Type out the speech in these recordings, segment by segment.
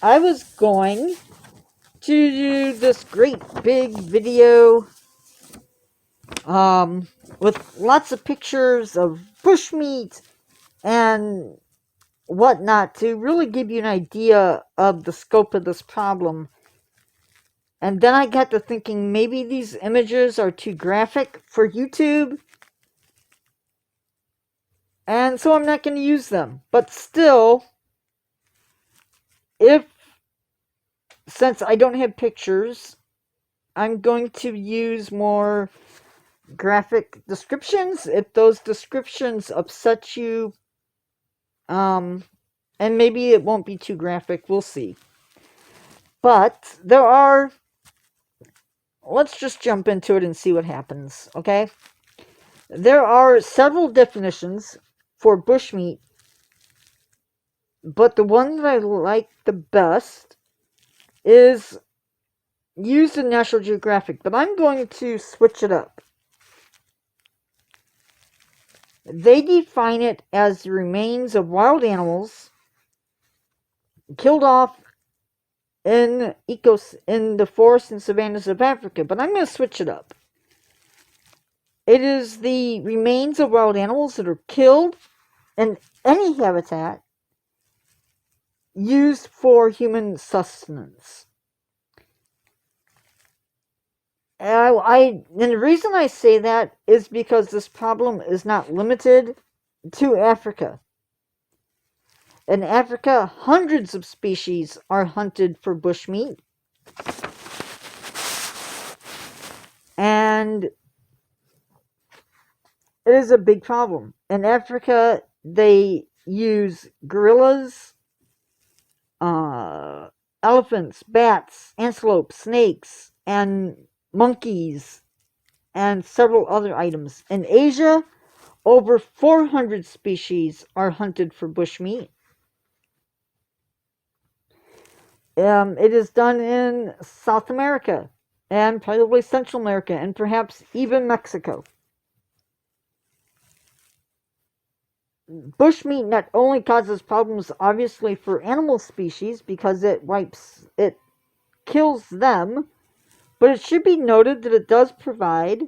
I was going to do this great big video um, with lots of pictures of bushmeat and whatnot to really give you an idea of the scope of this problem. And then I got to thinking maybe these images are too graphic for YouTube, and so I'm not going to use them. But still, if since I don't have pictures, I'm going to use more graphic descriptions. If those descriptions upset you, um, and maybe it won't be too graphic, we'll see. But there are, let's just jump into it and see what happens, okay? There are several definitions for bushmeat, but the one that I like the best is used in National Geographic, but I'm going to switch it up. They define it as the remains of wild animals killed off in the forests and savannas of Africa, but I'm going to switch it up. It is the remains of wild animals that are killed in any habitat used for human sustenance. And the reason I say that is because this problem is not limited to Africa. In Africa, hundreds of species are hunted for bushmeat. And it is a big problem. In Africa, they use gorillas, elephants, bats, antelopes, snakes, and monkeys, and several other items. In Asia, over 400 species are hunted for bushmeat. It is done in South America, and probably Central America, and perhaps even Mexico. Bushmeat not only causes problems, obviously, for animal species because it kills them, but it should be noted that it does provide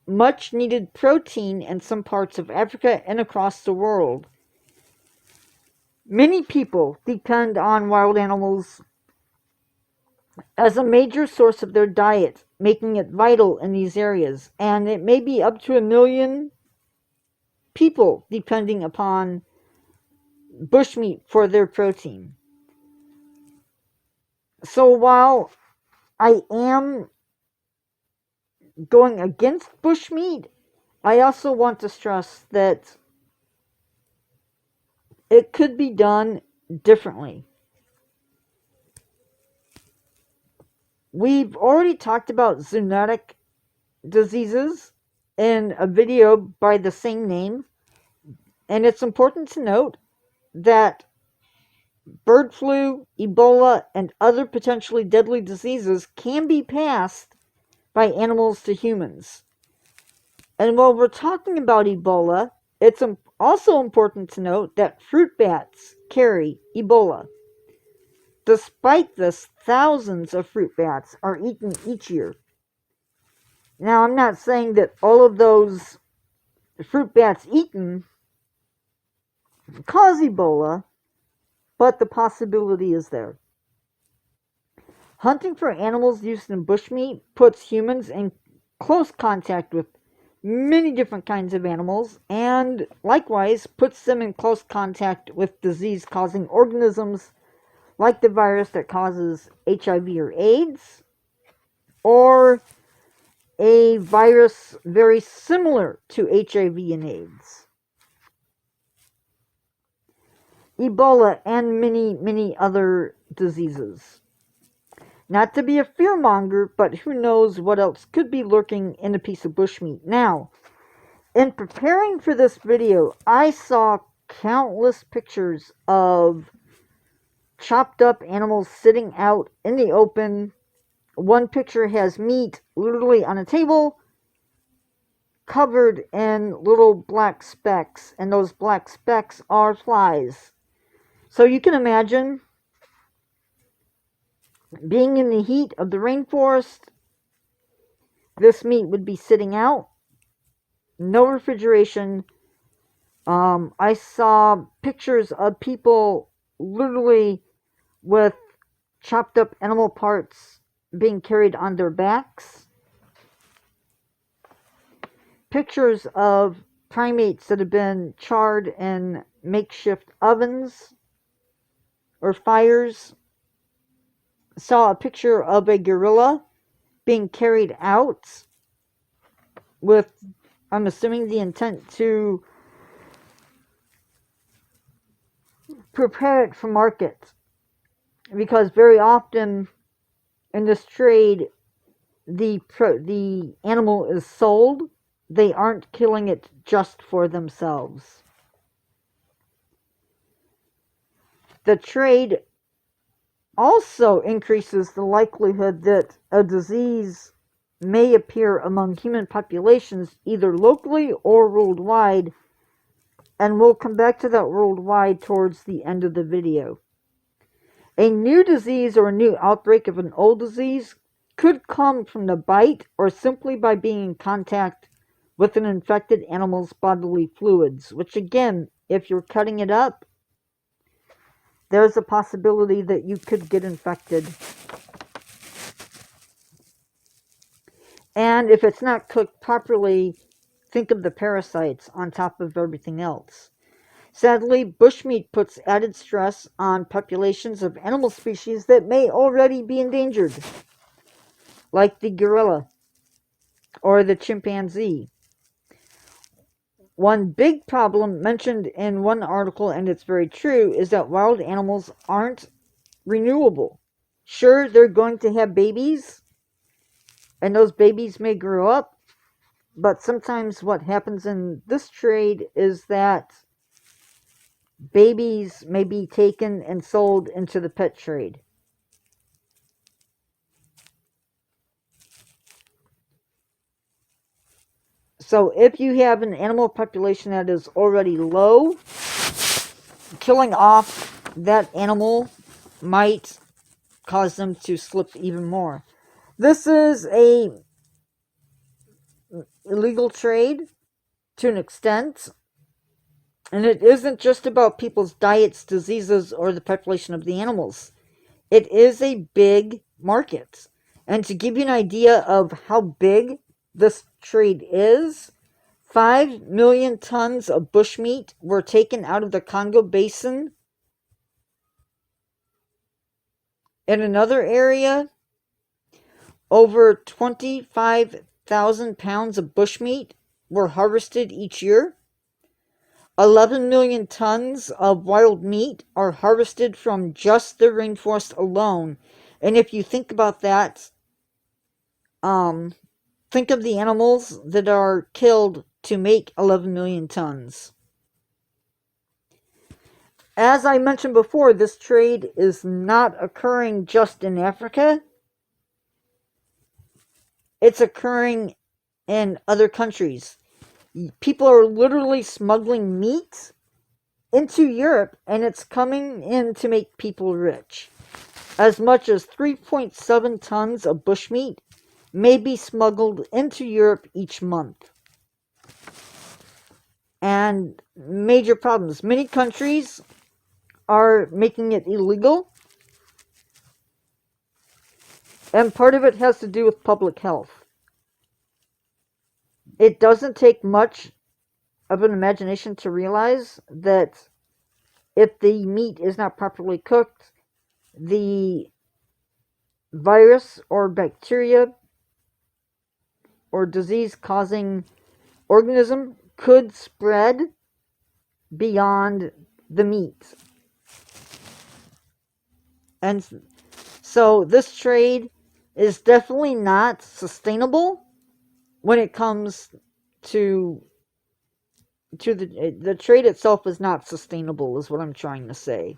much needed protein in some parts of Africa and across the world. Many people depend on wild animals as a major source of their diet, making it vital in these areas, and it may be up to 1 million people depending upon bushmeat for their protein. So while I am going against bushmeat, I also want to stress that it could be done differently. We've already talked about zoonotic diseases in a video by the same name, and it's important to note that bird flu, Ebola, and other potentially deadly diseases can be passed by animals to humans. And while we're talking about Ebola, it's also important to note that fruit bats carry Ebola. Despite this, thousands of fruit bats are eaten each year. Now, I'm not saying that all of those fruit bats eaten cause Ebola, but the possibility is there. Hunting for animals used in bushmeat puts humans in close contact with many different kinds of animals, and likewise puts them in close contact with disease-causing organisms like the virus that causes HIV or AIDS, or a virus very similar to HIV and AIDS, Ebola, and many other diseases. Not to be a fearmonger, but who knows what else could be lurking in a piece of bushmeat. Now, in preparing for this video, I saw countless pictures of chopped up animals sitting out in the open. One picture has meat literally on a table, covered in little black specks, and those black specks are flies. So you can imagine Being in the heat of the rainforest, this meat would be sitting out, no refrigeration. I saw pictures of people literally with chopped up animal parts being carried on their backs. Pictures of primates that have been charred in makeshift ovens or fires. Saw a picture of a gorilla being carried out with, I'm assuming, the intent to prepare it for market. Because very often in this trade, the animal is sold. They aren't killing it just for themselves. The trade also increases the likelihood that a disease may appear among human populations either locally or worldwide, and we'll come back to that worldwide towards the end of the video. A new disease or a new outbreak of an old disease could come from the bite or simply by being in contact with an infected animal's bodily fluids, which again, if you're cutting it up, there's a possibility that you could get infected. And if it's not cooked properly, think of the parasites on top of everything else. Sadly, bushmeat puts added stress on populations of animal species that may already be endangered, like the gorilla or the chimpanzee. One big problem mentioned in one article, and it's very true, is that wild animals aren't renewable. Sure, they're going to have babies, and those babies may grow up, but sometimes what happens in this trade is that babies may be taken and sold into the pet trade. So if you have an animal population that is already low, killing off that animal might cause them to slip even more. This is a illegal trade to an extent, and it isn't just about people's diets, diseases, or the population of the animals. It is a big market. And to give you an idea of how big this trade is, 5 million tons of bushmeat were taken out of the Congo Basin. In another area, over 25,000 pounds of bushmeat were harvested each year. 11 million tons of wild meat are harvested from just the rainforest alone. And if you think about that, think of the animals that are killed to make 11 million tons. As I mentioned before, this trade is not occurring just in Africa. It's occurring in other countries. People are literally smuggling meat into Europe, and it's coming in to make people rich. As much as 3.7 tons of bushmeat may be smuggled into Europe each month. And major problems. Many countries are making it illegal, and part of it has to do with public health. It doesn't take much of an imagination to realize that if the meat is not properly cooked, the virus or bacteria or disease-causing organism could spread beyond the meat. And so this trade is definitely not sustainable when it comes to the trade itself is not sustainable, is what I'm trying to say.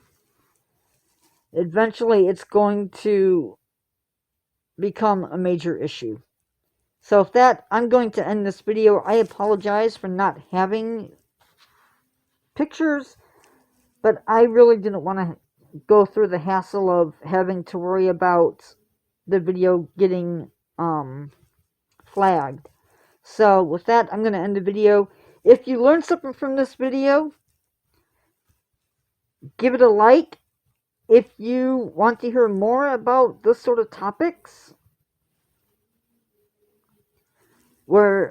Eventually, it's going to become a major issue. So with that, I'm going to end this video. I apologize for not having pictures, but I really didn't want to go through the hassle of having to worry about the video getting flagged. So with that, I'm going to end the video. If you learned something from this video, give it a like. If you want to hear more about this sort of topics, or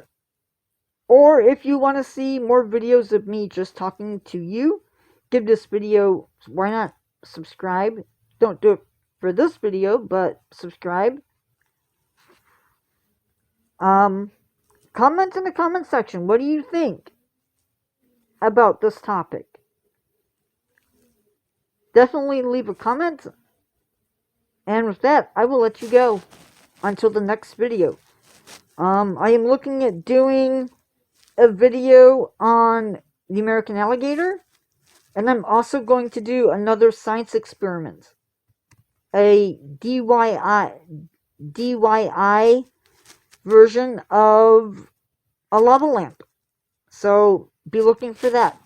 if you want to see more videos of me just talking to you, give this video, why not subscribe? Don't do it for this video, but subscribe. Comment in the comment section. What do you think about this topic? Definitely leave a comment. And with that, I will let you go until the next video. I am looking at doing a video on the American alligator, and I'm also going to do another science experiment, a DIY version of a lava lamp. So be looking for that.